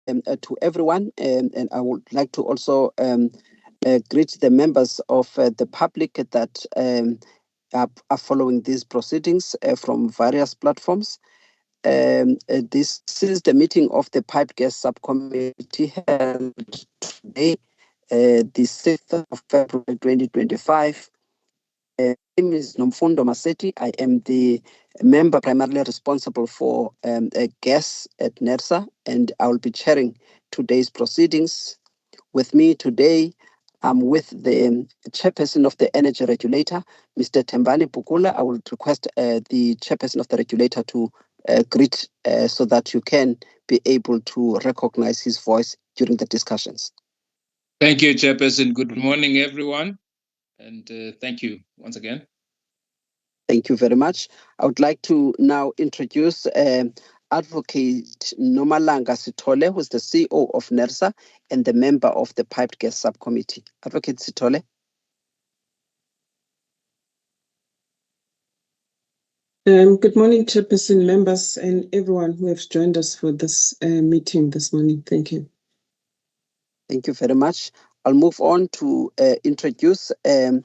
to everyone, and I would like to also greet the members of the public that are following these proceedings from various platforms. This is the meeting of the Pipe Gas Subcommittee held today, the 6th of February 2025. My name is Nomfundo Maseti. I am the member primarily responsible for gas at NERSA, and I will be chairing today's proceedings. With me today, I'm with the chairperson of the energy regulator, Mr. Tembani Pukula. I will request the chairperson of the regulator to greet so that you can be able to recognize his voice during the discussions. Thank you, Chairperson. Good morning, everyone. And thank you once again. Thank you very much. I would like to now introduce Advocate Nomalanga Sithole, who is the CEO of NERSA and the member of the Piped Gas Subcommittee. Advocate Sithole. Good morning, Chairperson, members, and everyone who has joined us for this meeting this morning. Thank you. Thank you very much. I'll move on to introduce the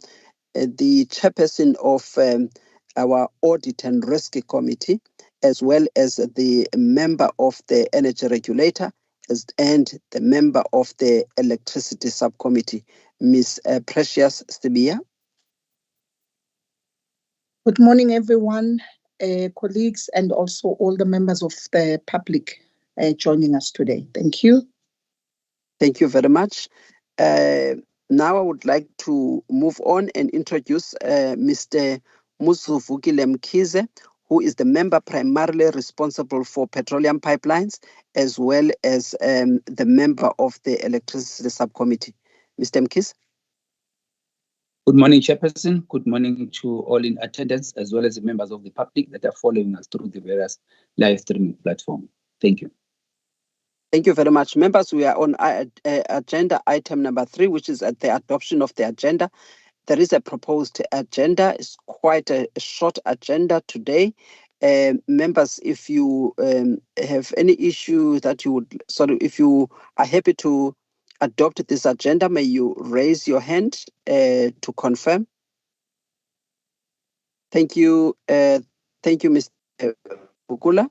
chairperson of our Audit and Risk Committee, as well as the member of the Energy Regulator and the member of the Electricity Subcommittee, Ms. Precious Stibia. Good morning, everyone, colleagues, and also all the members of the public joining us today. Thank you. Thank you very much. Now I would like to move on and introduce Mr. Musuvukile Mkhize, who is the member primarily responsible for petroleum pipelines, as well as the member of the Electricity Subcommittee. Mr. Mkhize. Good morning, Chairperson. Good morning to all in attendance, as well as the members of the public that are following us through the various live streaming platforms. Thank you. Thank you very much. Members, we are on agenda item number 3, which is at the adoption of the agenda. There is a proposed agenda. It's quite a short agenda today. Members, if you have any issue that you would, if you are happy to adopt this agenda, may you raise your hand to confirm. Thank you. Thank you, Mr. Pukula.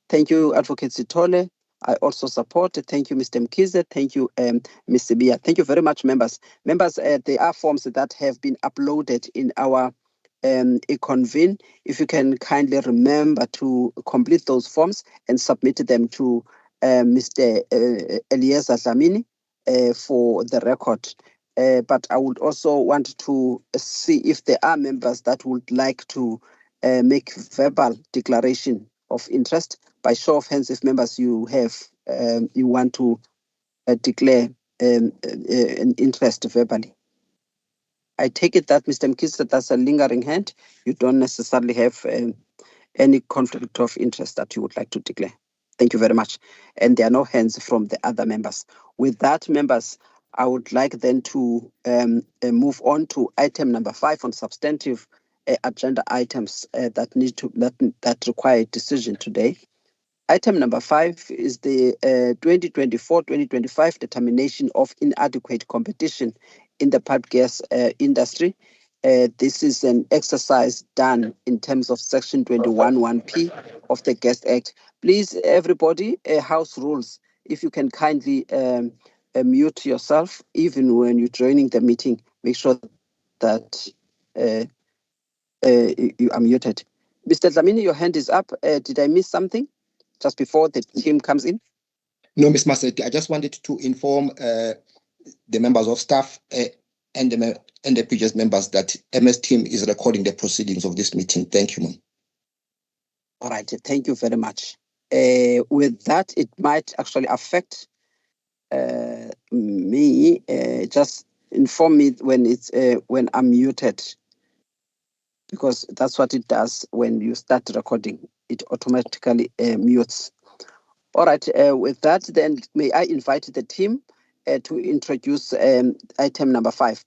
Thank you, Advocate Sithole. I also support. Thank you, Mr. Mkhize. Thank you, Ms. Sibia. Thank you very much, members. Members, there are forms that have been uploaded in our e-convene. If you can kindly remember to complete those forms and submit them to Mr. Eliezer Dlamini for the record. But I would also want to see if there are members that would like to make verbal declaration of interest. By show of hands, if members you have you want to declare an interest verbally. I take it that Mr. Mkhize, that's a lingering hand. You don't necessarily have any conflict of interest that you would like to declare. Thank you very much. And there are no hands from the other members. With that, members, I would like then to move on to item number 5 on substantive agenda items that require a decision today. Item number 5 is the 2024-2025 determination of inadequate competition in the pipe gas industry. This is an exercise done in terms of Section 21(1)(p) of the Gas Act. Please, everybody, House rules, if you can kindly mute yourself, even when you're joining the meeting, make sure that you are muted. Mr. Dlamini, your hand is up. Did I miss something just before the team comes in? No, Ms. Maseti, I just wanted to inform the members of staff and the PGS members that MS team is recording the proceedings of this meeting. Thank you, ma'am. All right, thank you very much. With that, it might actually affect me. Just inform me when I'm muted, because that's what it does when you start recording. It automatically mutes. All right, with that, then may I invite the team to introduce item number 5.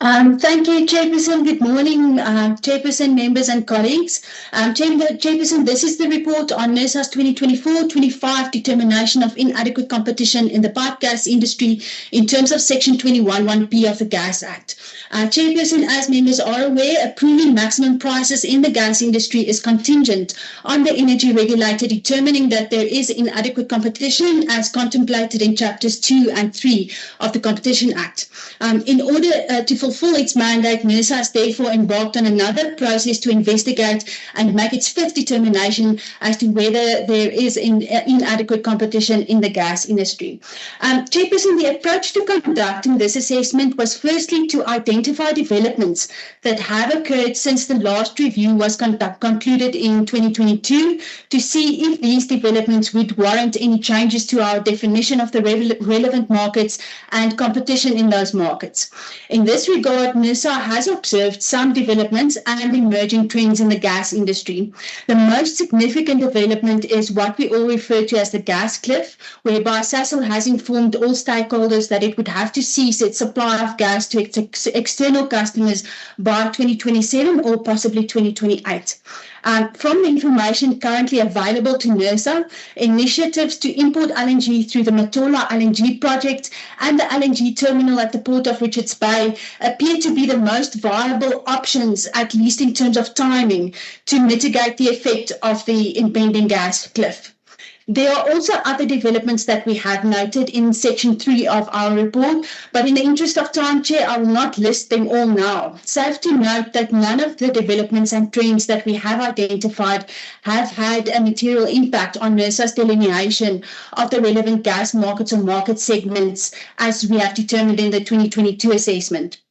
Thank you, Chairperson. Good morning, Chairperson, members and colleagues. Chairperson, this is the report on NERSA's 2024-25 determination of inadequate competition in the pipe gas industry in terms of Section 21(1)(p) of the Gas Act. Chairperson, as members are aware, approving maximum prices in the gas industry is contingent on the energy regulator determining that there is inadequate competition as contemplated in Chapters 2 and 3 of the Competition Act. In order to fulfill its mandate, NERSA has therefore embarked on another process to investigate and make its fifth determination as to whether there is inadequate competition in the gas industry. Chairperson, the approach to conducting this assessment was firstly to identify developments that have occurred since the last review was concluded in 2022 to see if these developments would warrant any changes to our definition of the relevant markets and competition in those markets. In this regard, NERSA has observed some developments and emerging trends in the gas industry. The most significant development is what we all refer to as the gas cliff, whereby Sasol has informed all stakeholders that it would have to cease its supply of gas to its external customers by 2027 or possibly 2028. From the information currently available to NERSA, initiatives to import LNG through the Matola LNG project and the LNG terminal at the port of Richards Bay appear to be the most viable options, at least in terms of timing, to mitigate the effect of the impending gas cliff. There are also other developments that we have noted in Section 3 of our report, but in the interest of time, Chair, I will not list them all now. Safe to note that none of the developments and trends that we have identified have had a material impact on NERSA's delineation of the relevant gas markets or market segments as we have determined in the 2022 assessment.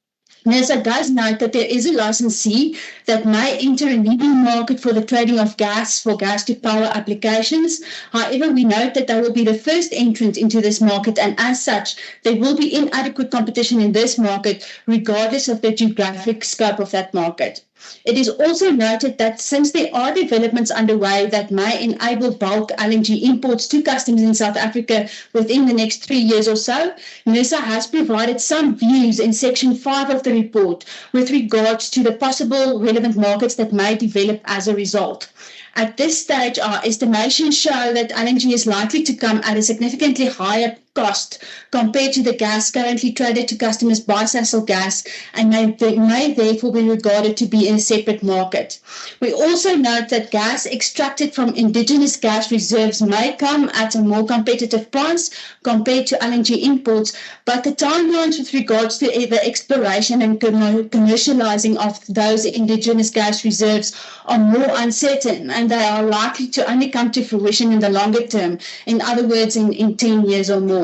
NERSA does note that there is a licensee that may enter a leading market for the trading of gas for gas-to-power applications. However, we note that they will be the first entrant into this market, and as such, there will be inadequate competition in this market regardless of the geographic scope of that market. It is also noted that since there are developments underway that may enable bulk LNG imports to customers in South Africa within the next 3 years or so, NERSA has provided some views in Section 5 of the report with regards to the possible relevant markets that may develop as a result. At this stage, our estimations show that LNG is likely to come at a significantly higher cost compared to the gas currently traded to customers by Sasol Gas and may therefore be regarded to be in a separate market. We also note that gas extracted from indigenous gas reserves may come at a more competitive price compared to LNG imports, but the timelines with regards to the exploration and commercializing of those indigenous gas reserves are more uncertain, and they are likely to only come to fruition in the longer term, in other words, in 10 years or more.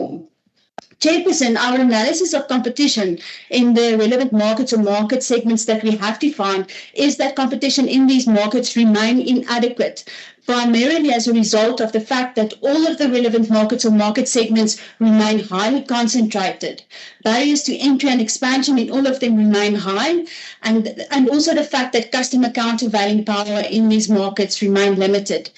Chairperson, our analysis of competition in the relevant markets or market segments that we have defined is that competition in these markets remain inadequate, primarily as a result of the fact that all of the relevant markets or market segments remain highly concentrated. Barriers to entry and expansion in all of them remain high, and also the fact that customer countervailing power in these markets remain limited.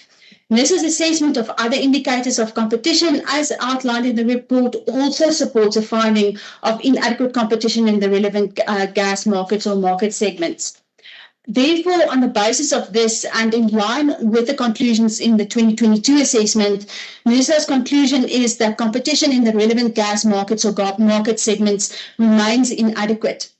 NERSA's assessment of other indicators of competition, as outlined in the report, also supports a finding of inadequate competition in the relevant gas markets or market segments. Therefore, on the basis of this and in line with the conclusions in the 2022 assessment, NERSA's conclusion is that competition in the relevant gas markets or market segments remains inadequate.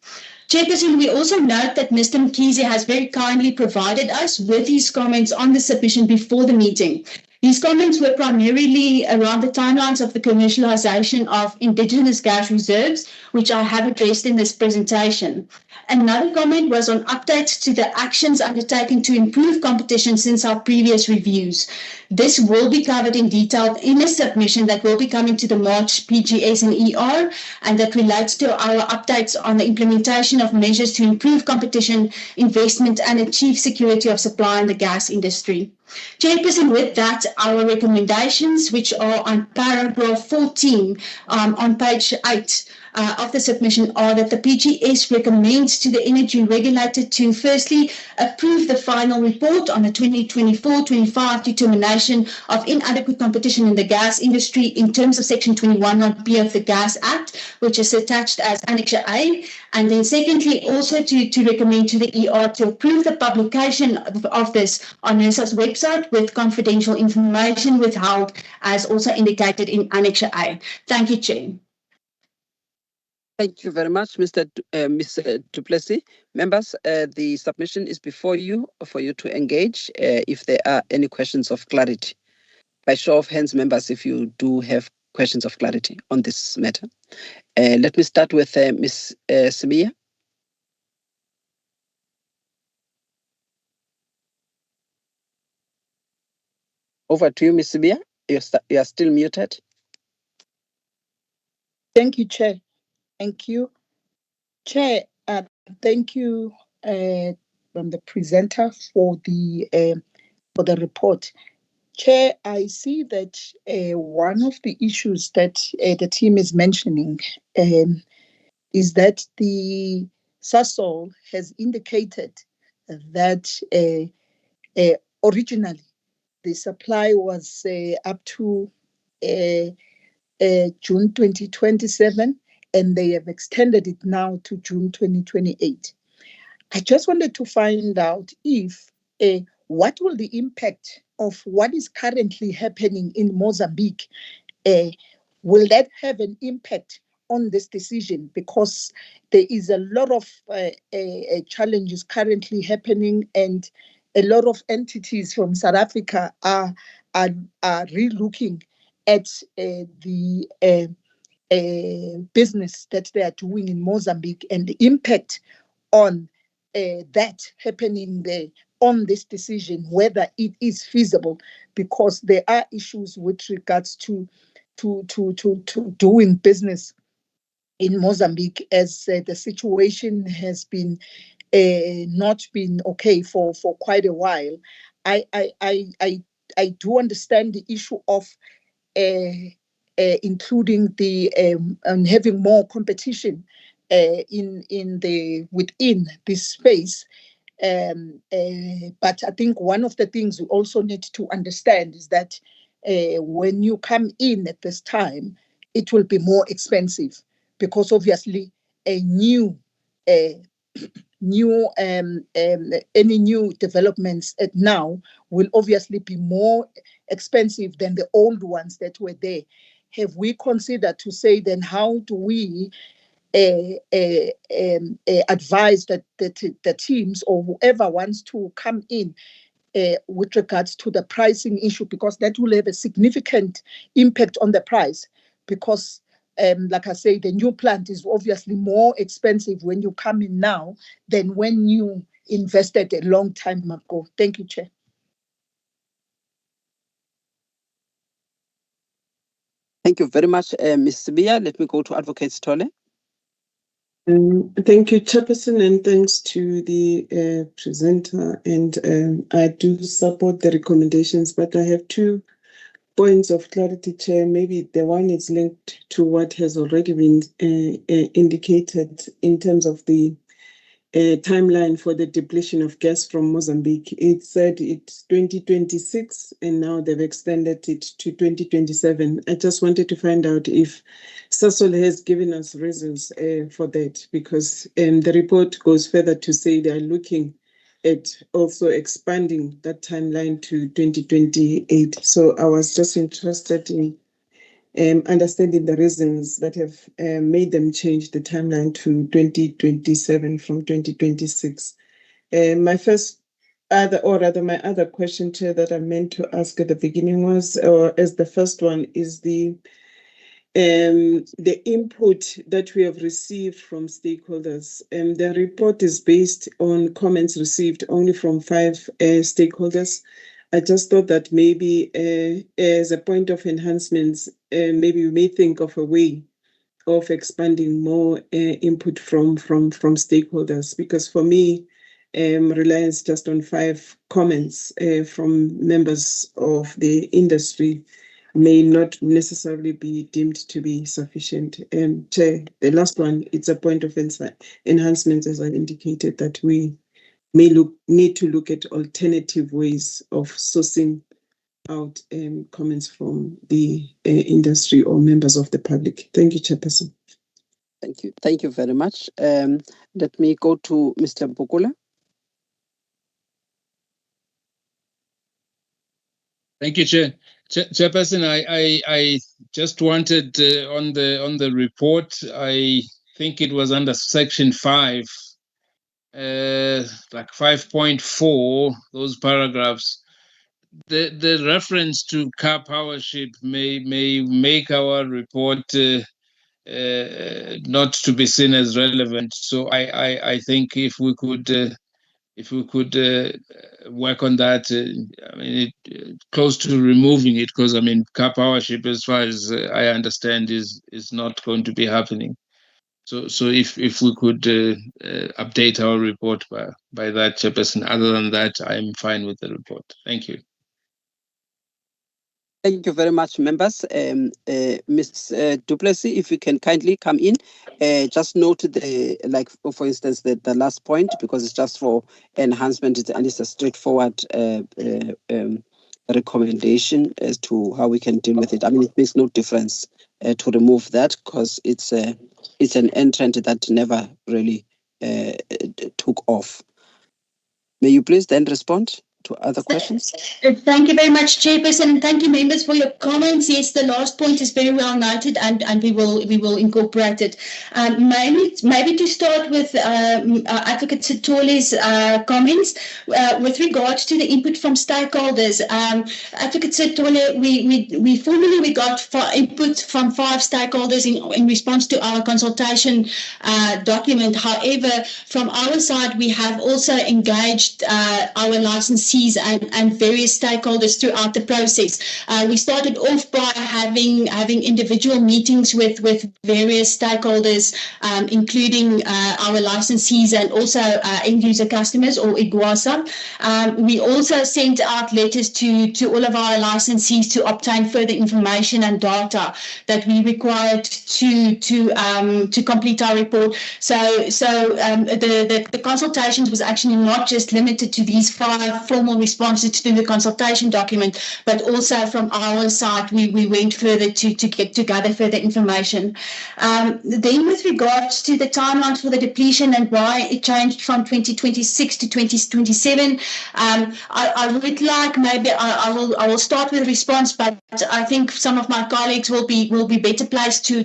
Chairperson, we also note that Mr. Mkhize has very kindly provided us with his comments on the submission before the meeting. His comments were primarily around the timelines of the commercialization of indigenous gas reserves, which I have addressed in this presentation. Another comment was on updates to the actions undertaken to improve competition since our previous reviews. This will be covered in detail in a submission that will be coming to the March PGS and ER, and that relates to our updates on the implementation of measures to improve competition, investment, and achieve security of supply in the gas industry. Chairperson, with that, our recommendations, which are on paragraph 14 on page 8 of the submission are that the PGS recommends to the energy regulator to firstly approve the final report on the 2024-25 determination of inadequate competition in the gas industry in terms of Section 21(b) of the Gas Act, which is attached as Annexure A. And then secondly, also to recommend to the ER to approve the publication of this on NERSA's website with confidential information withheld, as also indicated in Annexure A. Thank you, Chair. Thank you very much, Mr. Du Plessis. Members, the submission is before you for you to engage if there are any questions of clarity. By show of hands, members, if you do have questions of clarity on this matter. Let me start with Ms. Semia. Over to you, Ms. Semia. You are still muted. Thank you, Chair. Thank you. Chair, thank you from the presenter for the report. Chair, I see that one of the issues that the team is mentioning is that the SASOL has indicated that originally the supply was up to June 2027, and they have extended it now to June 2028. I just wanted to find out if what will the impact of what is currently happening in Mozambique, will that have an impact on this decision? Because there is a lot of challenges currently happening, and a lot of entities from South Africa are re-looking at the business that they are doing in Mozambique, and the impact on that happening there on this decision, whether it is feasible, because there are issues with regards to doing business in Mozambique, as the situation has been not been okay for quite a while. I do understand the issue of including the and having more competition within this space. But I think one of the things we also need to understand is that when you come in at this time, it will be more expensive, because obviously any new developments at now will obviously be more expensive than the old ones that were there. Have we considered to say then how do we advise that the teams or whoever wants to come in with regards to the pricing issue, because that will have a significant impact on the price, because like I say, the new plant is obviously more expensive when you come in now than when you invested a long time ago. Thank you, Chair. Thank you very much, Ms. Sibia. Let me go to Advocate Stole. Thank you, Chairperson, and thanks to the presenter. And I do support the recommendations, but I have 2 points of clarity, Chair. Maybe the one is linked to what has already been indicated in terms of the timeline for the depletion of gas from Mozambique. It said it's 2026, and now they've extended it to 2027. I just wanted to find out if SASOL has given us reasons for that, because the report goes further to say they are looking at also expanding that timeline to 2028. So I was just interested in understanding the reasons that have made them change the timeline to 2027 from 2026. My other question, Chair, that I meant to ask at the beginning was, or as the first one, is the input that we have received from stakeholders. The report is based on comments received only from 5 stakeholders. I just thought that maybe as a point of enhancements, maybe we may think of a way of expanding more input from stakeholders, because for me, reliance just on 5 comments from members of the industry may not necessarily be deemed to be sufficient. Chair, the last one, it's a point of enhancement, as I indicated, that we may need to look at alternative ways of sourcing out comments from the industry or members of the public. Thank you, Chairperson. Thank you. Thank you very much. Let me go to Mr. Bukula. Thank you, Chair. Chairperson, I just wanted on the report, I think it was under section 5, like 5.4, those paragraphs. The reference to car powership may make our report not to be seen as relevant. So I think if we could work on that, I mean, close to removing it, because I mean, car powership, as far as I understand, is not going to be happening. So if we could update our report by that, Chairperson. Other than that, I'm fine with the report. Thank you. Thank you very much, members. Ms. Duplessis, if you can kindly come in, just note the, like, for instance, the last point, because it's just for enhancement and it's a straightforward recommendation as to how we can deal with it. I mean, it makes no difference to remove that, because it's an entrant that never really took off. May you please then respond to other questions? Thank you very much, Chairperson, and thank you, members, for your comments. Yes, the last point is very well noted, and we will incorporate it. Maybe to start with Advocate Sitole's comments with regards to the input from stakeholders. Advocate Sitole, we formally got input from 5 stakeholders in response to our consultation document. However, from our side, we have also engaged our licensees and various stakeholders throughout the process. We started off by having individual meetings with various stakeholders, including our licensees and also end user customers, or IGWASA. We also sent out letters to all of our licensees to obtain further information and data that we required to complete our report. So the consultations was actually not just limited to these 5 formal responses to the consultation document, but also from our side, we went further to gather further information. Then with regards to the timeline for the depletion and why it changed from 2026 to 2027, I would like, maybe I will start with a response, but I think some of my colleagues will be better placed to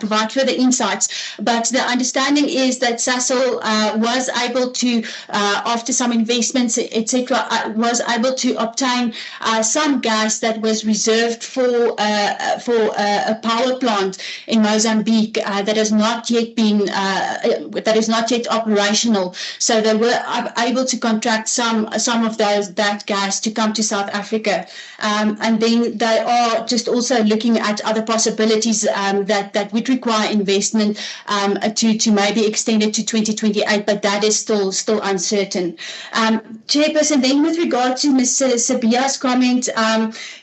provide further insights. But the understanding is that Sasol was able to, after some investments, etc., was able to obtain some gas that was reserved for a power plant in Mozambique that has not yet been that is not yet operational. So they were able to contract some of that gas to come to South Africa, and then they are just also looking at other possibilities that would require investment to maybe extend it to 2028, but that is still uncertain. Chairperson, then with regard to Ms. Sibiya's comment,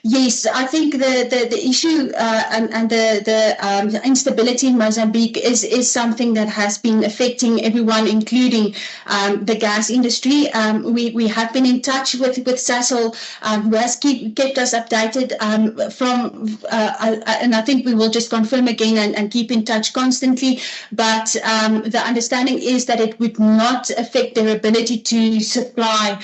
yes, I think the issue and the instability in Mozambique is something that has been affecting everyone, including the gas industry. We have been in touch with Sasol, who has kept us updated and I think we will just confirm again and keep in touch constantly. But the understanding is that it would not affect their ability to supply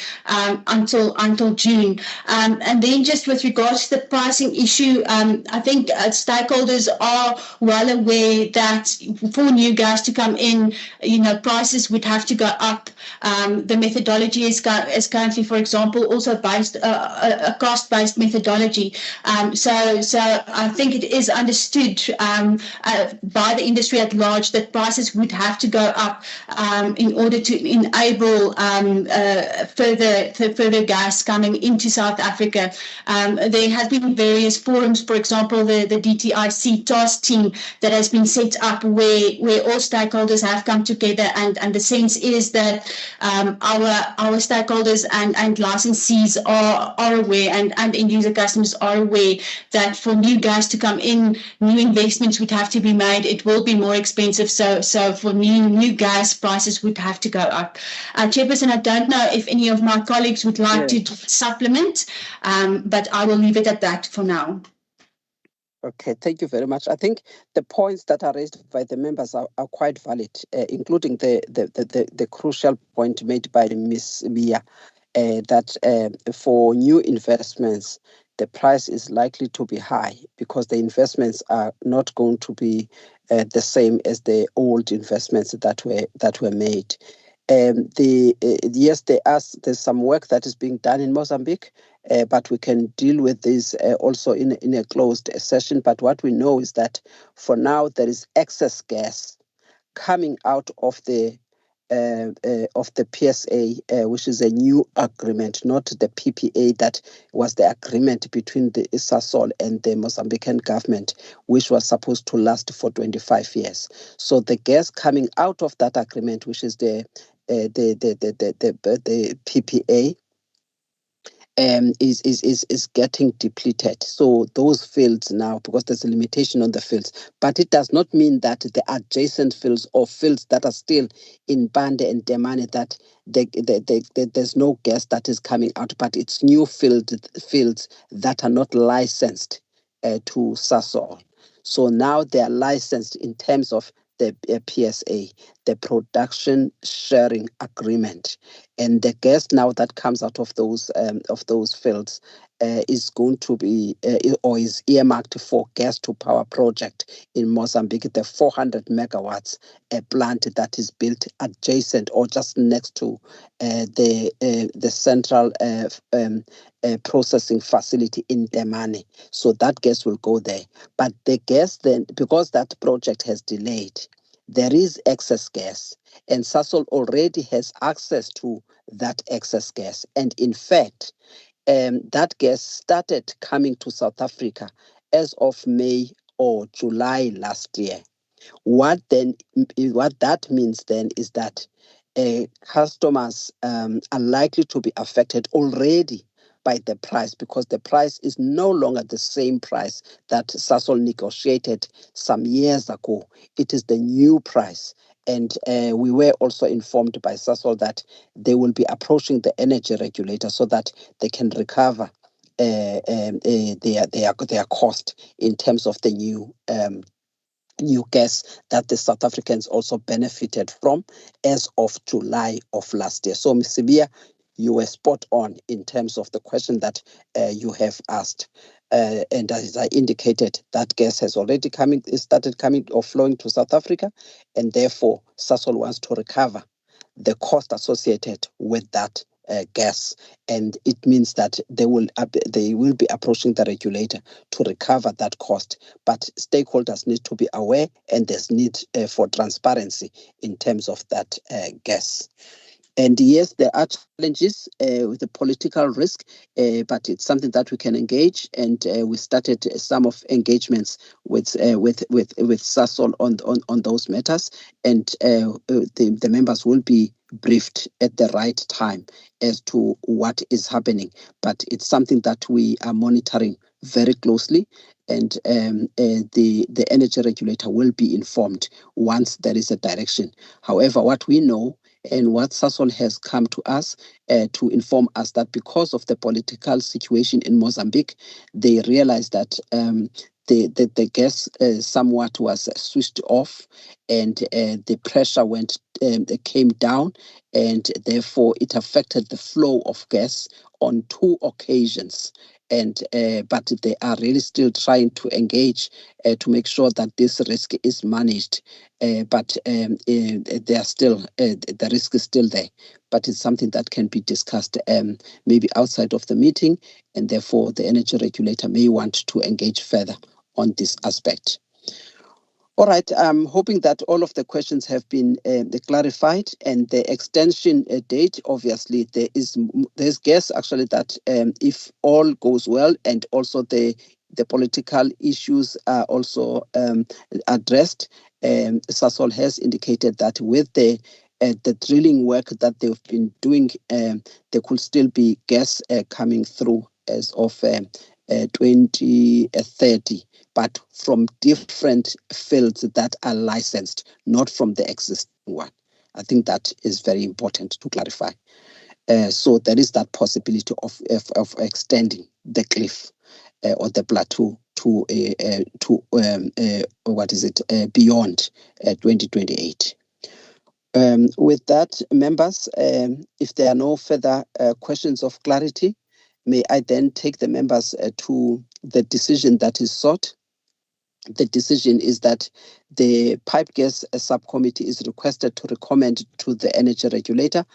until June. And then just with regards to the pricing issue, I think stakeholders are well aware that for new gas to come in, prices would have to go up. The methodology is currently, for example, also based a cost-based methodology. So I think it is understood by the industry at large that prices would have to go up in order to enable further further gas coming into South Africa. There have been various forums, for example, the DTIC task team that has been set up where all stakeholders have come together, and the sense is that our stakeholders and licensees are aware, and end user customers are aware that for new gas to come in, new investments would have to be made. It will be more expensive. So for new gas, prices would have to go up. Chairperson, I don't know if any of my colleagues would like to supplement, but I will leave it at that for now. Okay, thank you very much. I think the points that are raised by the members are quite valid, including the crucial point made by Ms. Mia, that for new investments, the price is likely to be high because the investments are not going to be the same as the old investments that were made. Yes, there's some work that is being done in Mozambique, but we can deal with this also in a closed session. But what we know is that for now there is excess gas coming out of the PSA, which is a new agreement, not the PPA that was the agreement between the Sasol and the Mozambican government, which was supposed to last for 25 years. So the gas coming out of that agreement, which is the PPA, is getting depleted. So those fields now, because there's a limitation on the fields, but it does not mean that the adjacent fields or fields that are still in Bande and Demane, that there's no gas that is coming out, but it's new fields that are not licensed to Sasol. So now they are licensed in terms of the PSA, the production sharing agreement, and the gas now that comes out of those fields is going to be or is earmarked for gas to power project in Mozambique, the 400 megawatts plant that is built adjacent or just next to the central processing facility in Demane. So that gas will go there. But the gas then, because that project has delayed, there is excess gas, and Sasol already has access to that excess gas. And in fact, that gas started coming to South Africa as of May or July last year. What that means then is that customers are likely to be affected already by the price, because the price is no longer the same price that Sasol negotiated some years ago. It is the new price. And we were also informed by Sasol that they will be approaching the energy regulator so that they can recover their cost in terms of the new gas that the South Africans also benefited from as of July of last year. So, Ms. Sibia, you were spot on in terms of the question that you have asked. And as I indicated, that gas has already started coming or flowing to South Africa, and therefore Sasol wants to recover the cost associated with that gas, and it means that they will be approaching the regulator to recover that cost. But stakeholders need to be aware, and there's need for transparency in terms of that gas. And yes, there are challenges with the political risk, but it's something that we can engage. And we started some of engagements with Sasol on those matters, and the members will be briefed at the right time as to what is happening. But it's something that we are monitoring very closely, and the energy regulator will be informed once there is a direction. However, what we know and what Sasol has come to us to inform us that because of the political situation in Mozambique, they realized that the gas somewhat was switched off, and the pressure came down, and therefore it affected the flow of gas on 2 occasions. And but they are really still trying to engage to make sure that this risk is managed. But they are still the risk is still there. But it's something that can be discussed maybe outside of the meeting, and therefore the energy regulator may want to engage further on this aspect. All right, I'm hoping that all of the questions have been clarified, and the extension date, obviously, there's guess actually that if all goes well and also the political issues are also addressed, Sasol has indicated that with the drilling work that they've been doing, there could still be gas coming through as of 2030. But from different fields that are licensed, not from the existing one. I think that is very important to clarify. So there is that possibility of extending the cliff or the plateau to beyond 2028. With that, members, if there are no further questions of clarity, may I then take the members to the decision that is sought. The decision is that the pipe gas subcommittee is requested to recommend to the energy regulator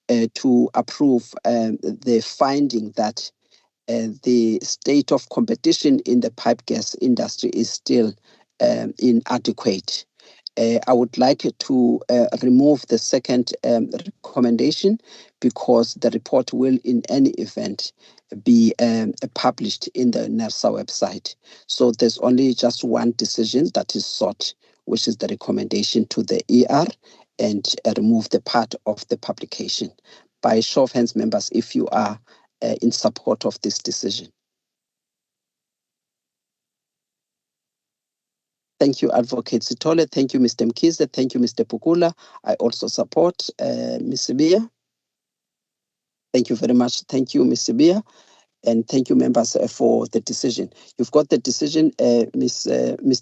to approve the finding that the state of competition in the pipe gas industry is still inadequate. I would like to remove the second recommendation because the report will in any event be published in the NERSA website. So there's only just one decision that is sought, which is the recommendation to the ER and remove the part of the publication. By show of hands, members, if you are in support of this decision. Thank you, Advocate Sithole. Thank you, Mr. Mkhize. Thank you, Mr. Pukula. I also support Ms. Sibiya. Thank you very much. Thank you, Ms. Sibiya. And thank you, members, for the decision. You've got the decision, Ms.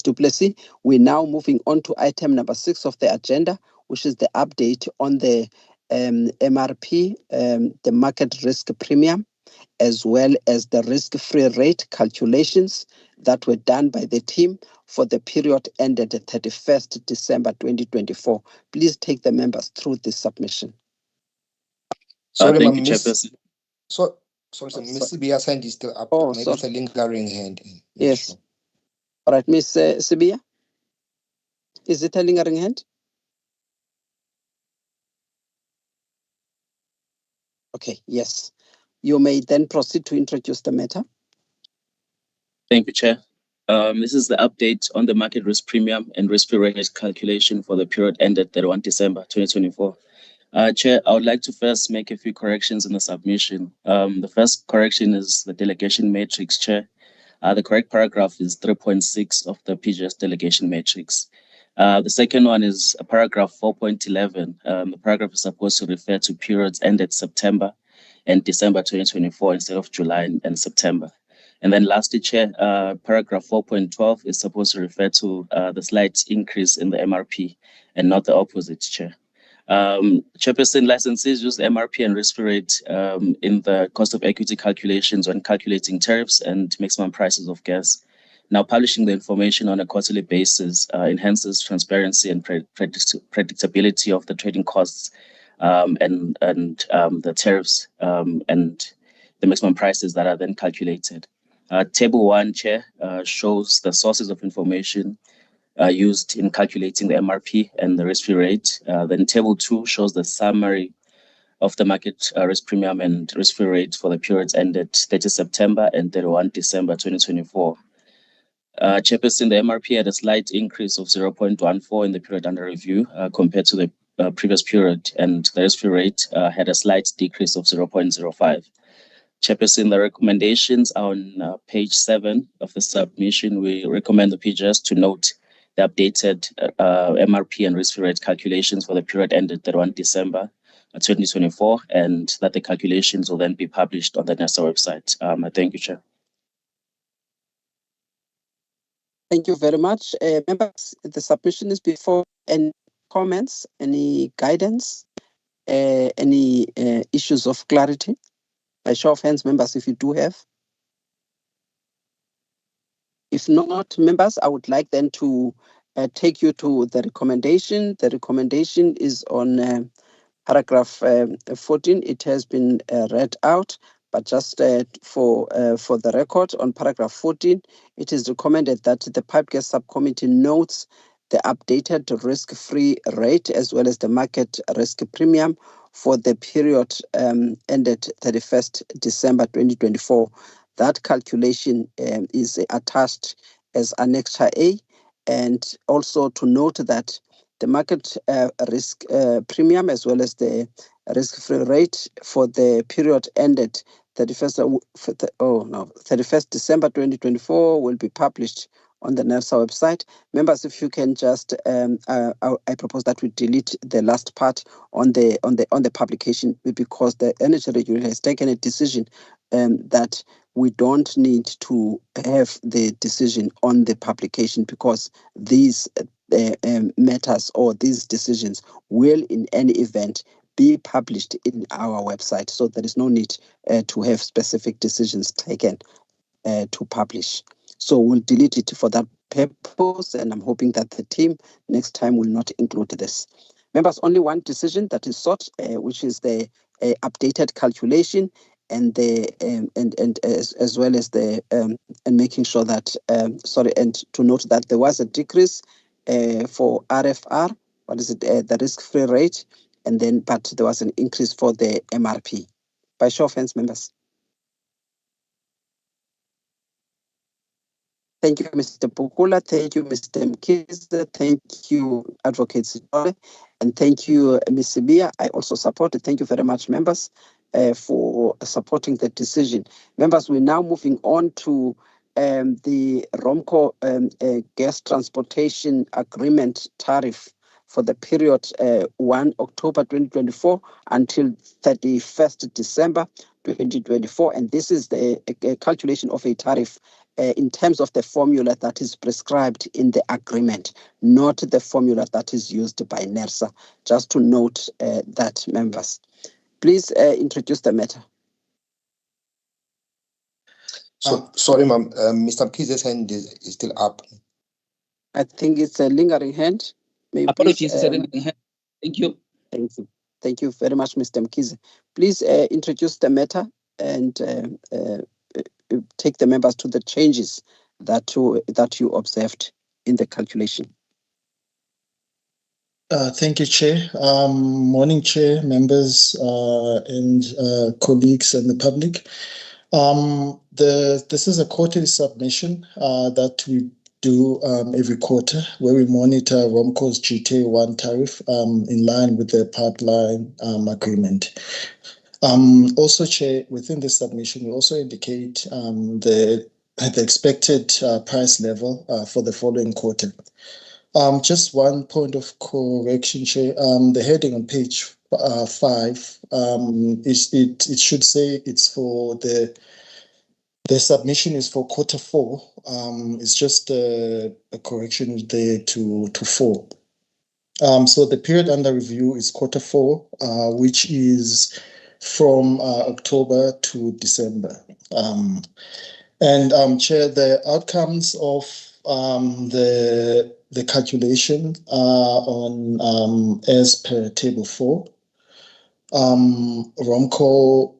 Du Plessis. We're now moving on to item number 6 of the agenda, which is the update on the MRP, the market risk premium, as well as the risk-free rate calculations that were done by the team for the period ended 31st December 2024. Please take the members through this submission. Sorry, thank you, Chairperson. Sorry, Ms. Sibiya's hand is still up. Oh, maybe sorry. it's a lingering hand. Yes. Sure. All right, Ms. Sibiya, is it a lingering hand? Okay, yes. You may then proceed to introduce the matter. Thank you, Chair. This is the update on the market risk premium and risk-free rate calculation for the period ended 31 December 2024. Chair, I would like to first make a few corrections in the submission. The first correction is the delegation matrix, Chair. The correct paragraph is 3.6 of the PGS delegation matrix. The second one is paragraph 4.11. The paragraph is supposed to refer to periods ended September and December 2024 instead of July and September. And then lastly, Chair, paragraph 4.12 is supposed to refer to the slight increase in the MRP and not the opposite, Chair. Chairperson, licensees use the MRP and risk-free rate in the cost of equity calculations when calculating tariffs and maximum prices of gas. Now, publishing the information on a quarterly basis enhances transparency and predictability of the trading costs and the tariffs and the maximum prices that are then calculated. Table 1, Chair, shows the sources of information used in calculating the MRP and the risk-free rate. Then Table 2 shows the summary of the market risk premium and risk-free rate for the periods ended 30 September and 31 December 2024. Chairperson, the MRP had a slight increase of 0.14 in the period under review compared to the previous period, and the risk-free rate had a slight decrease of 0.05. Chairperson, the recommendations are on page 7 of the submission. We recommend the PGS to note the updated MRP and risk-free rate calculations for the period ended 31 December 2024, and that the calculations will then be published on the NERSA website. I thank you, Chair. Thank you very much. Members, the submission is before. Any comments, any guidance, any issues of clarity? By show of hands, members, if you do have. If not, members, I would like then to take you to the recommendation. The recommendation is on paragraph 14. It has been read out, but just for the record, on paragraph 14, it is recommended that the Pipe Gas Subcommittee notes the updated risk-free rate as well as the market risk premium for the period ended 31st December 2024. That calculation is attached as Annexure A, and also to note that the market risk premium as well as the risk-free rate for the period ended 31st December 2024 will be published on the NERSA website. Members, if you can just, I propose that we delete the last part on the publication, because the energy regulator has taken a decision that we don't need to have the decision on the publication, because these matters or these decisions will in any event be published in our website. So there is no need to have specific decisions taken to publish. So we'll delete it for that purpose, and I'm hoping that the team next time will not include this. Members, only one decision that is sought, which is the updated calculation, and the and as well as the and making sure that and to note that there was a decrease for RFR, what is it, the risk-free rate, and then but there was an increase for the MRP. By show of hands, members. Thank you, Mr. Pukula. Thank you, Mr. Mkhize. Thank you, Advocate Sitole. And thank you, Ms. Sibia. I also support it. Thank you very much, members, for supporting the decision. Members, we're now moving on to the ROMCO gas transportation agreement tariff for the period 1 October 2024 until 31st December 2024. And this is the calculation of a tariff in terms of the formula that is prescribed in the agreement, not the formula that is used by NERSA. Just to note that, members. Please introduce the matter. So, sorry, ma'am. Mr. Mkhize's hand is still up. I think it's a lingering hand. Apologies, it's a lingering hand. Thank you. Thank you. Thank you very much, Mr. Mkhize. Please introduce the matter and take the members to the changes that you observed in the calculation. Thank you, Chair. Morning, Chair, members, and colleagues and the public. This is a quarterly submission that we do every quarter, where we monitor ROMCO's GTA1 tariff in line with the pipeline agreement. Also, Chair, within this submission, we also indicate the expected price level for the following quarter. Just one point of correction, Chair. The heading on page 5 it should say it's for the submission is for quarter 4. It's just a correction there to 4. So the period under review is quarter 4, which is from October to December. And Chair, the outcomes of the calculation on as per table 4. ROMCO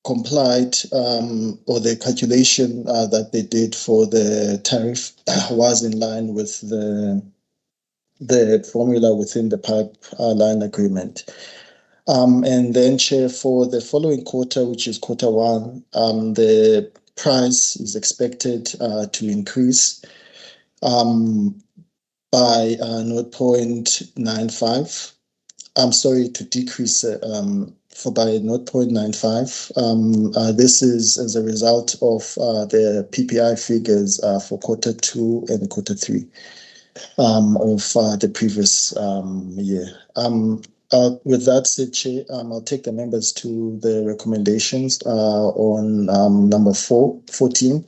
complied, or the calculation that they did for the tariff was in line with the formula within the pipeline agreement. And then, Chair, for the following quarter, which is quarter 1, the price is expected to increase by 0.95. I'm sorry, to decrease by 0.95. This is as a result of the PPI figures for quarter 2 and quarter 3 of the previous year. With that said, Chair, I'll take the members to the recommendations on number 14.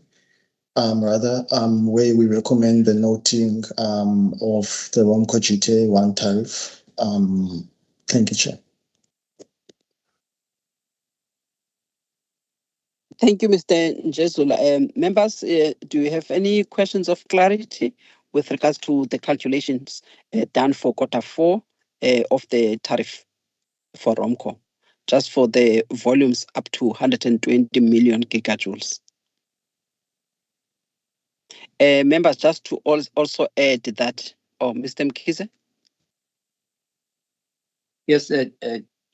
Where we recommend the noting of the ROMCO GTA1 tariff. Thank you, Chair. Thank you, Mr. Njezula. Members, do you have any questions of clarity with regards to the calculations done for quarter 4 of the tariff for ROMCO, just for the volumes up to 120 million gigajoules? Members, just to also add that Oh, Mr. Mkhize? Yes,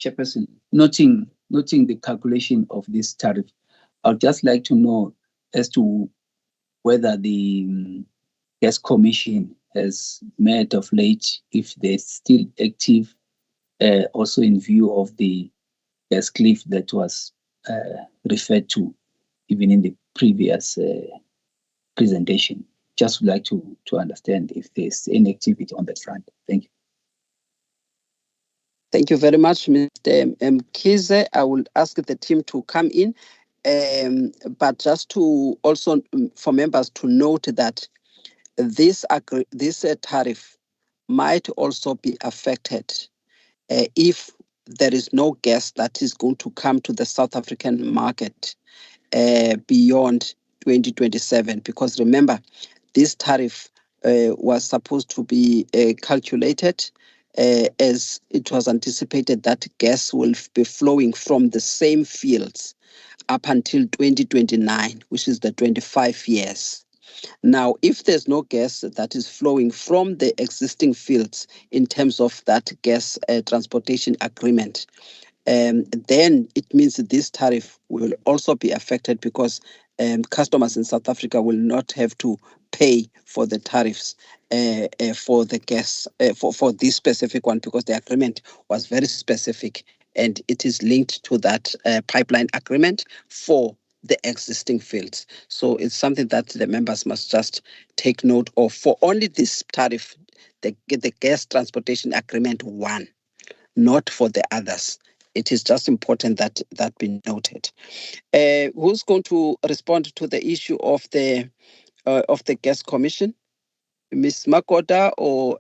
Chairperson, noting the calculation of this tariff, I'd just like to know as to whether the Gas Commission has met of late, if they're still active, also in view of the gas cliff that was referred to even in the previous presentation. Just would like to understand if there's any activity on that front. Thank you. Thank you very much, Mr. Mkhize. I will ask the team to come in, but just to also for members to note that this tariff might also be affected if there is no gas that is going to come to the South African market beyond 2027. Because remember, this tariff was supposed to be calculated as it was anticipated that gas will be flowing from the same fields up until 2029, which is the 25 years. Now, if there's no gas that is flowing from the existing fields in terms of that gas transportation agreement, then it means that this tariff will also be affected because customers in South Africa will not have to pay for the tariffs for the gas for this specific one, because the agreement was very specific and it is linked to that pipeline agreement for the existing fields. So it's something that the members must just take note of. For only this tariff, the gas transportation agreement one, not for the others. It is just important that be noted. Who's going to respond to the issue of the gas commission? Ms. Makota or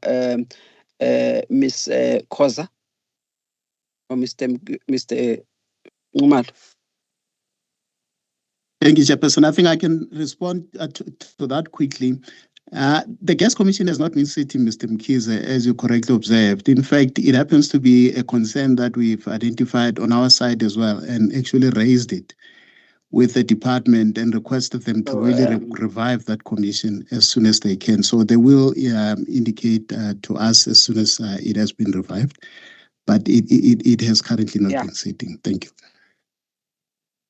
Ms. Khoza or Mr. Umar? Thank you, Chairperson. I think I can respond to that quickly. The Gas Commission has not been sitting, Mr. Mkhize, as you correctly observed. In fact, it happens to be a concern that we've identified on our side as well, and actually raised it with the department and requested them to revive that commission as soon as they can. So they will indicate to us as soon as it has been revived, but it has currently not been sitting. Thank you.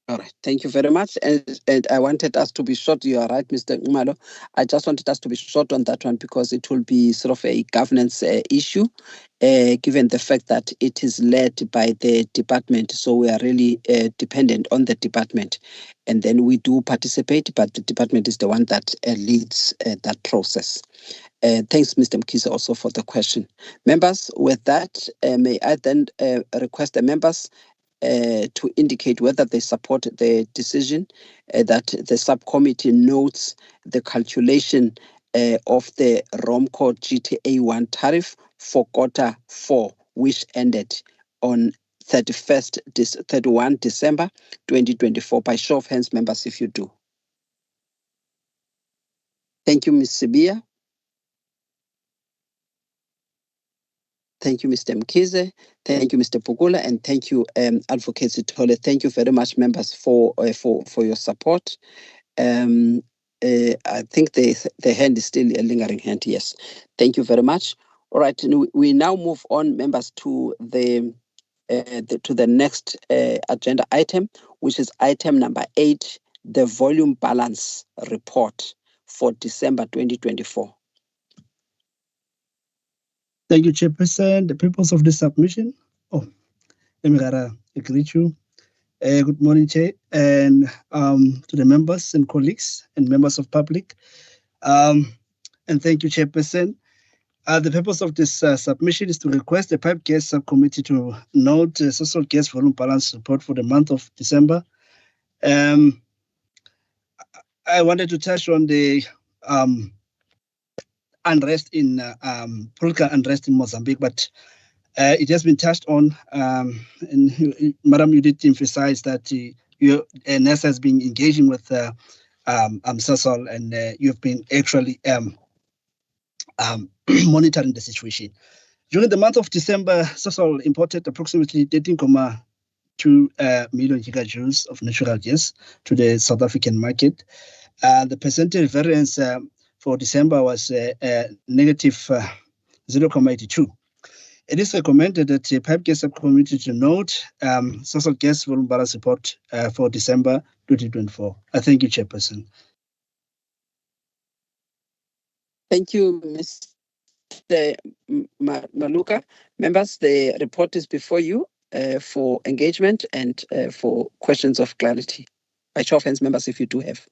All right, thank you very much. And I wanted us to be short. You are right, Mr. Umalo. I just wanted us to be short on that one because it will be sort of a governance issue, given the fact that it is led by the department. So we are really dependent on the department. And then we do participate, but the department is the one that leads that process. Thanks, Mr. Mkhize, also for the question. Members, with that, may I then request the members to indicate whether they support the decision that the subcommittee notes the calculation of the ROMCO GTA1 tariff for quarter 4, which ended on 31 December 2024. By show of hands, members, if you do. Thank you, Ms. Sibia. Thank you, Mr. Mkhize. Thank you, Mr. Pugula, and thank you, Advocate Sithole. Thank you very much, members, for your support. I think the hand is still a lingering hand. Yes, thank you very much. All right, we now move on, members, to the next agenda item, which is item number 8, the volume balance report for December 2024. Thank you, Chairperson. The purpose of the submission. Let me greet you. Good morning, Chair, and to the members and colleagues and members of public. And thank you, Chairperson. The purpose of this submission is to request the Pipe Gas Subcommittee to note the social gas volume balance report for the month of December. I wanted to touch on the unrest in political unrest in Mozambique, but it has been touched on. And Madam, you did emphasize that NESA has been engaging with SASOL, and you've been actually monitoring the situation. During the month of December, SASOL imported approximately 13.2 million gigajoules of natural gas to the South African market. The percentage variance for December was negative 0.82. It is recommended that the pipe gas subcommittee to note Sasol gas volume balance report for December 2024. I thank you, Chairperson. Thank you, Mr. Maluka. Members, the report is before you for engagement and for questions of clarity. By show of hands, members, if you do have.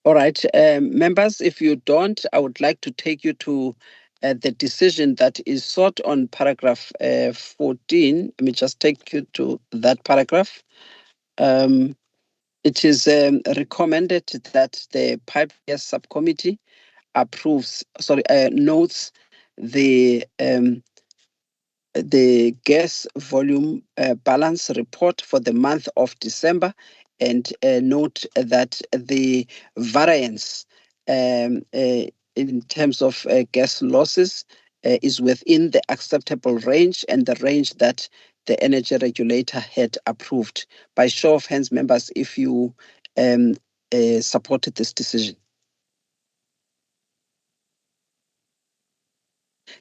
All right, members, if you don't, I would like to take you to the decision that is sought on paragraph 14. Let me just take you to that paragraph. It is recommended that the pipe gas subcommittee notes the gas volume balance report for the month of December, and note that the variance in terms of gas losses is within the acceptable range and the range that the energy regulator had approved. By show of hands, members, if you supported this decision.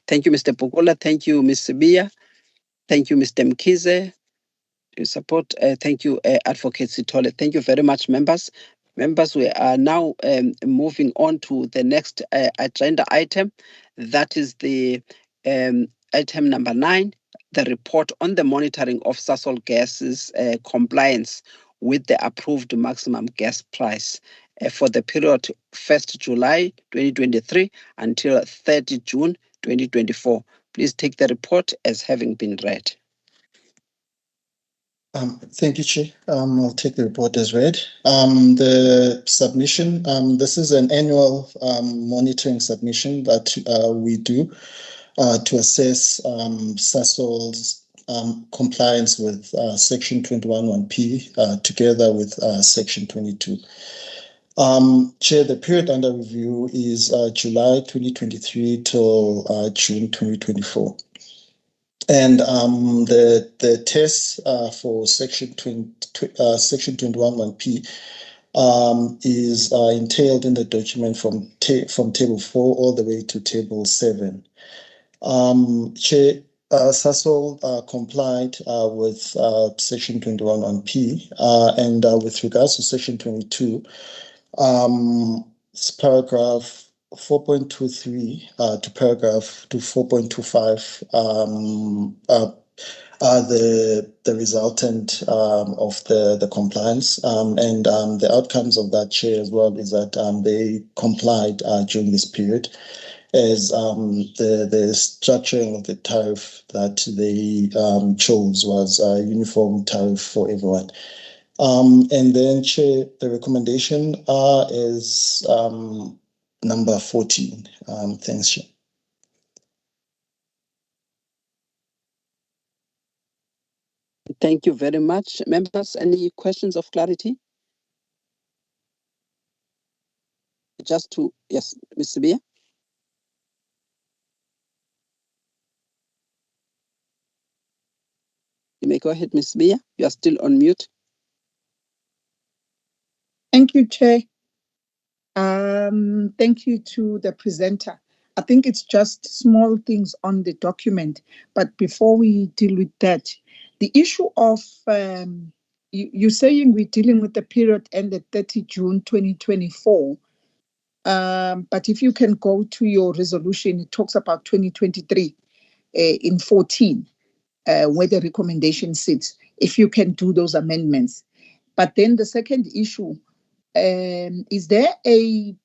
Thank you, Mr. Pukula. Thank you, Ms. Sibia. Thank you, Mr. Mkize. You support. Thank you, Advocate Sithole. Thank you very much, members. Members, we are now moving on to the next agenda item. That is the item number 9, the report on the monitoring of Sasol Gas's compliance with the approved maximum gas price for the period 1st July 2023 until 30 June 2024. Please take the report as having been read. Thank you, Chair. I'll take the report as read. The submission, this is an annual monitoring submission that we do to assess Sasol's compliance with Section 21(1)(p) together with Section 22. Chair, the period under review is July 2023 till June 2024. And the tests for Section 21(1)(p) is entailed in the document from Table 4 all the way to Table 7. Chair, Sasol complied with Section 21(1)(p), and with regards to Section 22, paragraph 4.23 to paragraph 4.25 are the resultant of the compliance, and the outcomes of that, Chair, as well, is that they complied during this period, as the structuring of the tariff that they chose was a uniform tariff for everyone. And then, Chair, the recommendation is number 14. Thanks, Chair. Thank you very much. Members, any questions of clarity? Yes, Ms. Sibia. You may go ahead, Ms. Sibia. You are still on mute. Thank you, Chair. Thank you to the presenter. I think it's just small things on the document, but before we deal with that, the issue of you're saying we're dealing with the period ended 30 June 2024, but if you can go to your resolution, it talks about 2023 in 14, where the recommendation sits, if you can do those amendments. But then the second issue, is there a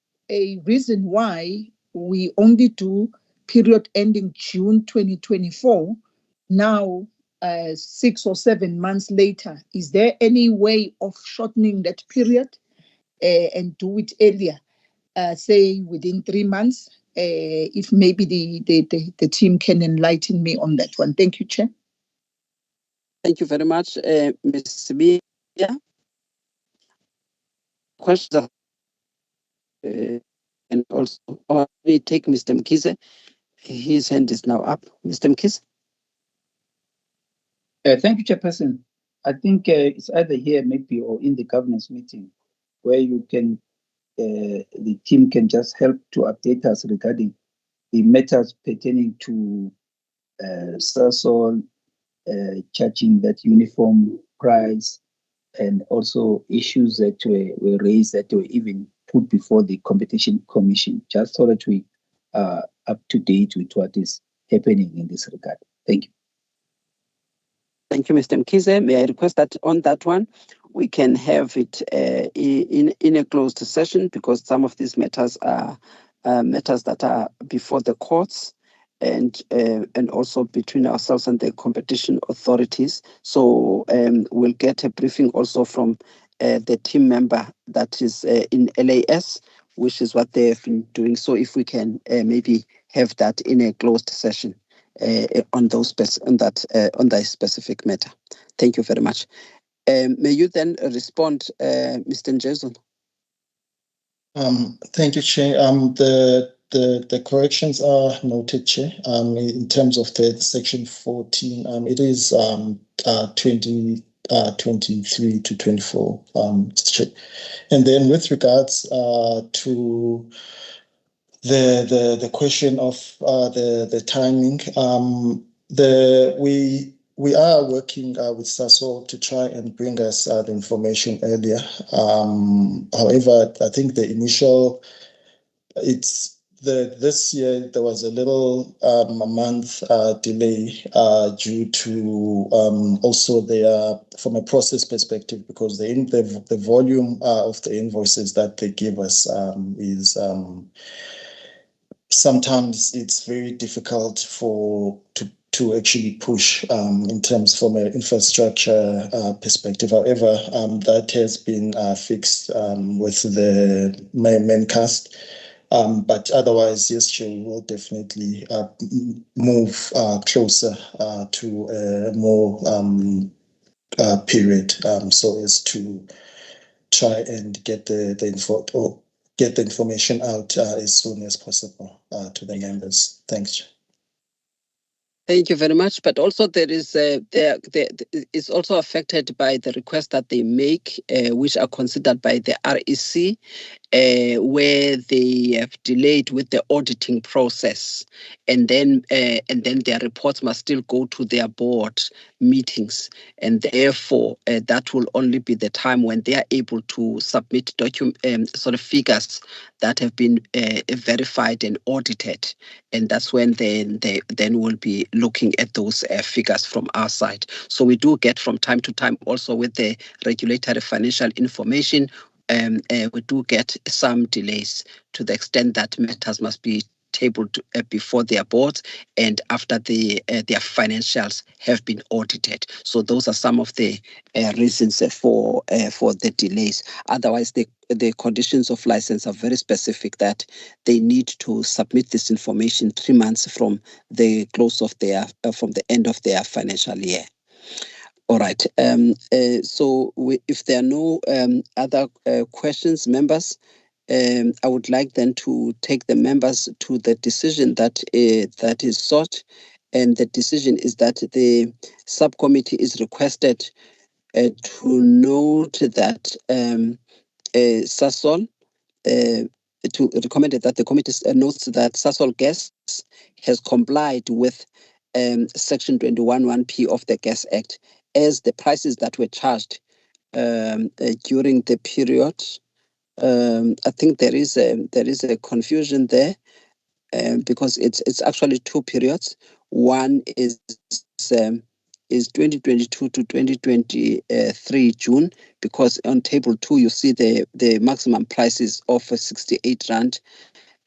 reason why we only do period ending June 2024 now, 6 or 7 months later? Is there any way of shortening that period and do it earlier, say within 3 months? If maybe the team can enlighten me on that one. Thank you, Chair. Thank you very much, Ms. Sibia. Questions? And also, we take Mr. Mkize. His hand is now up. Mr. Mkize. Thank you, Chairperson. I think it's either here, maybe, or in the governance meeting, where you can the team can just help to update us regarding the matters pertaining to Sasol charging that uniform price, and also issues that were raised that were even put before the Competition Commission, just so that we are up to date with what is happening in this regard. Thank you. Thank you, Mr. Mkize. May I request that on that one, we can have it in a closed session, because some of these matters are matters that are before the courts, and also between ourselves and the competition authorities. So we'll get a briefing also from the team member that is in LAS, which is what they have been doing. So if we can maybe have that in a closed session on that specific matter. Thank you very much. May you then respond, Mr. Njezu? Thank you, Chair. The corrections are noted, Chair. In terms of the section 14, it is 23 to 24, Chair. And then with regards to the question of the timing, we are working with Sasol to try and bring us the information earlier. However, I think the initial, this year there was a little a month delay due to also from a process perspective, because the volume of the invoices that they give us is sometimes it's very difficult to actually push in terms from an infrastructure perspective. However, that has been fixed with the maincast. But otherwise, yes, Chair, we will definitely move closer to a more period, so as to try and get the information out as soon as possible to the members. Thanks, Chair. Thank you very much. But also there is it's also affected by the requests that they make, which are considered by the REC, where they have delayed with the auditing process, and then their reports must still go to their board meetings, and therefore that will only be the time when they are able to submit sort of figures that have been verified and audited, and that's when they will be looking at those figures from our side. So we do get from time to time also with the regulatory financial information. We do get some delays to the extent that matters must be tabled before their boards and after their financials have been audited. So those are some of the reasons for the delays. Otherwise, the conditions of license are very specific, that they need to submit this information 3 months from the close of from the end of their financial year. All right. So if there are no other questions, members, I would like then to take the members to the decision that is sought, and the decision is that the subcommittee is requested to note that Sasol to recommend that the committee notes that Sasol Gas has complied with Section 21(1)(p) of the Gas Act, as the prices that were charged during the period. I think there is a confusion there, because it's actually 2 periods. One is 2022 to 2023 June, because on table 2 you see the maximum prices of 68 rand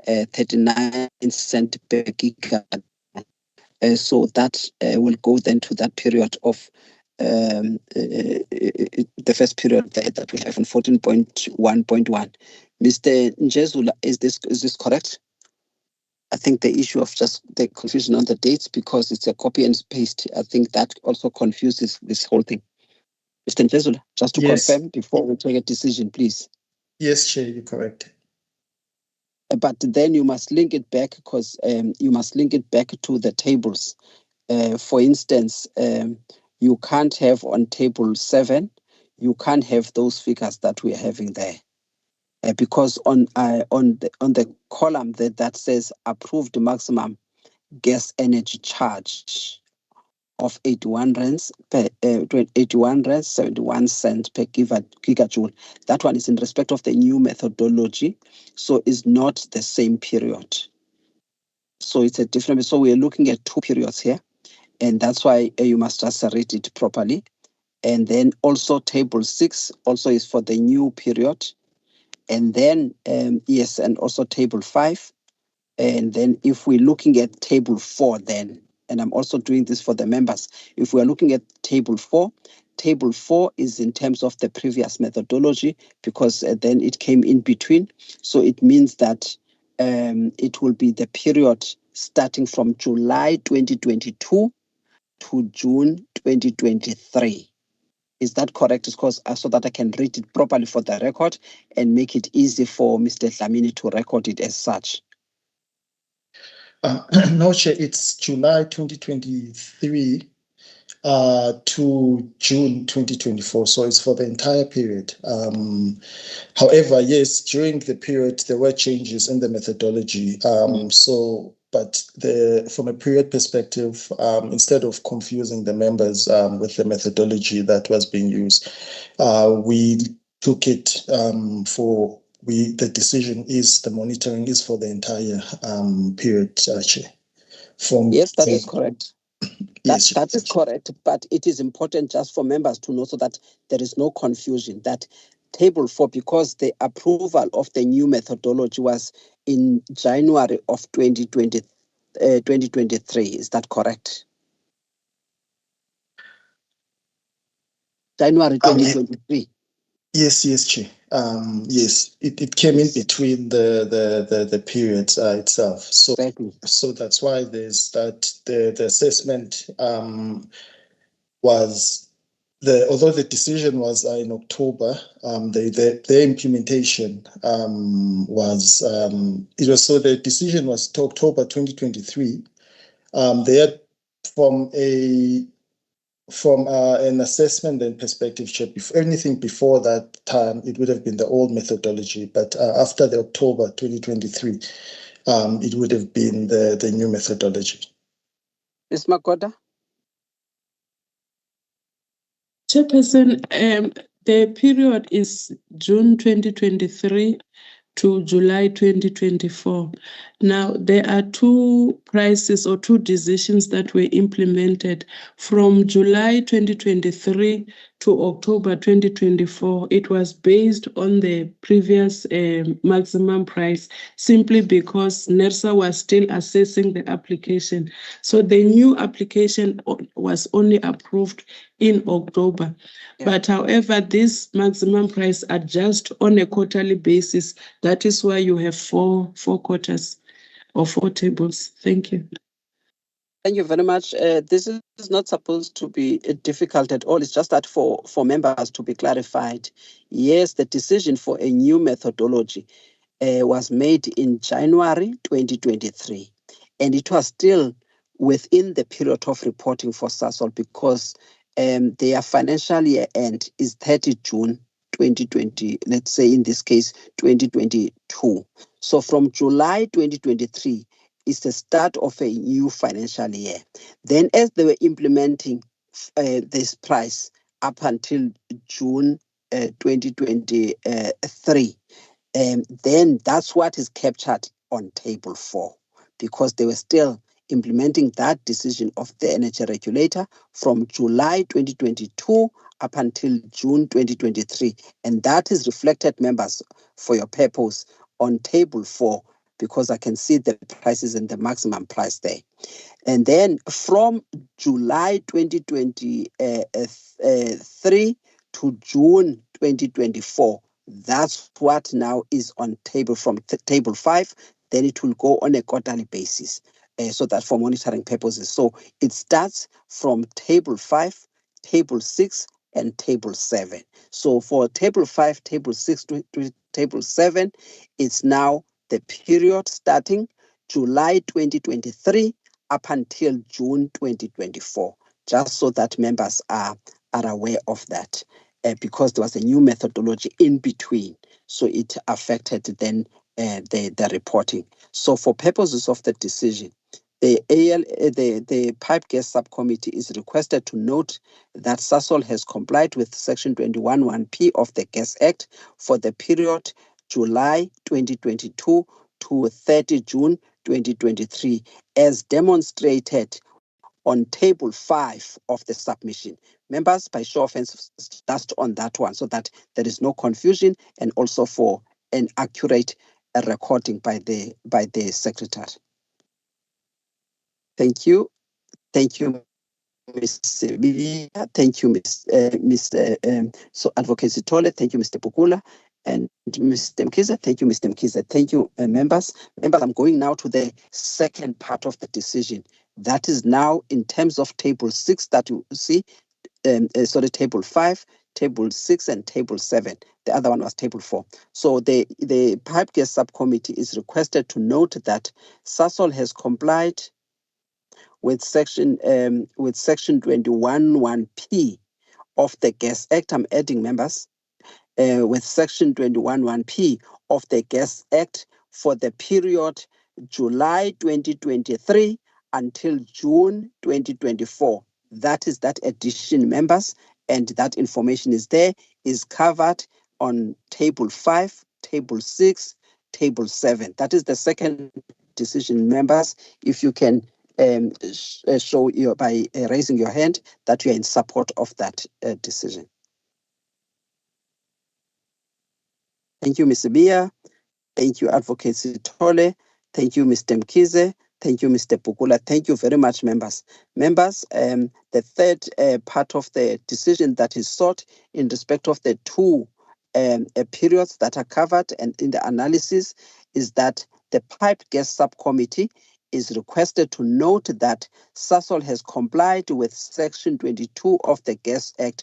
39 cent per gigawatt. So that will go then to that period of the first period that we have on 14.1.1. Mr. Njezula, is this correct? I think the issue of just the confusion on the dates, because it's a copy and paste, I think that also confuses this whole thing. Mr. Njezula, just to confirm before we take a decision, please. Yes, Chair, you're correct. But then you must link it back, because you must link it back to the tables. For instance, you can't have on table 7, you can't have those figures that we're having there. because on the column that says approved maximum gas energy charge of 81 rands per 81 rands 71 cents per gigajoule. That one is in respect of the new methodology, so it's not the same period. So it's a different. So we are looking at two periods here, and that's why you must just read it properly. And then also table 6 also is for the new period, and then yes, and also table 5. And then if we're looking at table 4, then, and I'm also doing this for the members, if we're looking at table 4 is in terms of the previous methodology, because then it came in between. So it means that it will be the period starting from July 2022 to June 2023. Is that correct? Because so that I can read it properly for the record and make it easy for Mr. Dlamini to record it as such. No, Chair, it's July 2023 to June 2024. So it's for the entire period. However, yes, during the period, there were changes in the methodology. But from a period perspective, instead of confusing the members with the methodology that was being used, we took it the decision is the monitoring is for the entire period, Chair. Yes, that is correct. Yes, that is correct, but it is important just for members to know so that there is no confusion that table 4, because the approval of the new methodology was in January of 2023. Is that correct? January 2023. Yes, Chair. Yes, it came in between the periods itself. So exactly. So that's why there's that the assessment was although the decision was in October, the implementation was it was so the decision was to October 2023. They had from an assessment and perspective check, if anything before that time, it would have been the old methodology. But after the October 2023, it would have been the new methodology. Ms. Makoda? Chairperson, the period is June 2023 to July 2024. Now, there are two prices or two decisions that were implemented from July 2023 to October 2024. It was based on the previous maximum price, simply because NERSA was still assessing the application. So the new application was only approved in October. Yeah. But however, this maximum price adjusts on a quarterly basis. That is why you have four quarters or 4 tables. Thank you. Thank you very much. This is not supposed to be difficult at all. It's just that for members to be clarified. Yes, the decision for a new methodology was made in January 2023, and it was still within the period of reporting for Sasol, because their financial year end is 30 June 2020, let's say in this case 2022. So from July 2023 is the start of a new financial year. Then as they were implementing this price up until June 2023, then that's what is captured on table 4, because they were still implementing that decision of the energy regulator from July 2022 up until June 2023. And that is reflected, members, for your purpose on table 4, because I can see the prices and the maximum price there. And then from July 2023 to June 2024, that's what now is on table from table 5. Then it will go on a quarterly basis, so that for monitoring purposes. So it starts from table 5, table 6, and table 7. So for table 5, table 6 to table 7, it's now the period starting July 2023 up until June 2024, just so that members are aware of that, because there was a new methodology in between. so it affected then the reporting. So for purposes of the decision, the Pipe Gas Subcommittee is requested to note that Sasol has complied with Section 21(1)(p) of the Gas Act for the period July 2022 to 30 June 2023, as demonstrated on Table 5 of the submission. Members, by show of hands, just on that one, so that there is no confusion, and also for an accurate recording by the secretary. Thank you. Thank you, Ms. Bia. Thank you, so Advocate Sithole. Thank you, Mr. Pukula. And Mr. Mkhize. Thank you, Mr. Mkhize. Thank you, members. Members, I'm going now to the second part of the decision. That is now in terms of Table 6 that you see, Table 5, Table 6, and Table 7. The other one was Table 4. So the Pipe Gas Subcommittee is requested to note that Sasol has complied with Section 21(1)(p) of the Gas Act. I'm adding, members, with Section 21(1)(p) of the Gas Act for the period July 2023 until June 2024. That is that addition, members, and that information is covered on Table 5, Table 6, Table 7. That is the second decision, members. If you can show by raising your hand that you are in support of that decision. Thank you, Mr. Bia. Thank you, Advocate Sithole. Thank you, Mr. Mkhize. Thank you, Mr. Pukula. Thank you very much, members. Members, the third part of the decision that is sought in respect of the two periods that are covered and in the analysis is that the Pipe Gas Subcommittee is requested to note that Sasol has complied with Section 22 of the Gas Act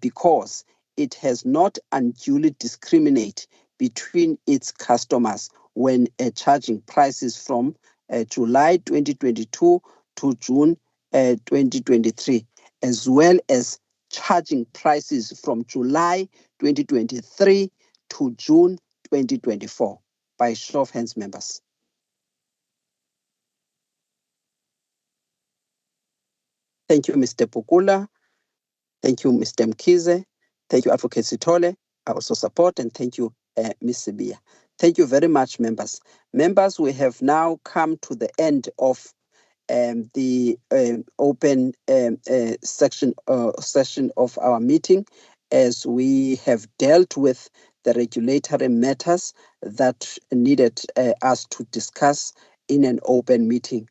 because it has not unduly discriminated between its customers when charging prices from July 2022 to June 2023, as well as charging prices from July 2023 to June 2024. By show of hands, members. Thank you, Mr. Pukula. Thank you, Mr. Mkhize. Thank you, Advocate Sithole. I also support, and thank you, Ms. Bia. Thank you very much, members. Members, we have now come to the end of the open session of our meeting, as we have dealt with the regulatory matters that needed us to discuss in an open meeting.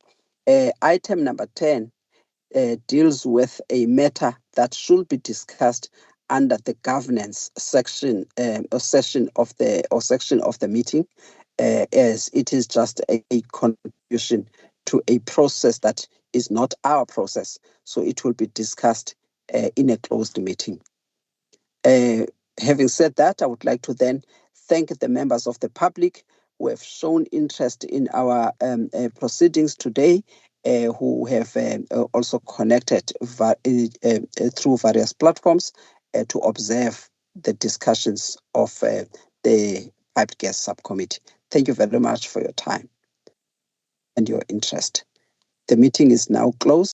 Item number 10 deals with a matter that should be discussed under the governance section or section of the meeting, as it is just a contribution to a process that is not our process. So it will be discussed in a closed meeting. Having said that, I would like to then thank the members of the public who have shown interest in our proceedings today, who have also connected through various platforms to observe the discussions of the Pipe Gas Subcommittee. Thank you very much for your time and your interest. The meeting is now closed.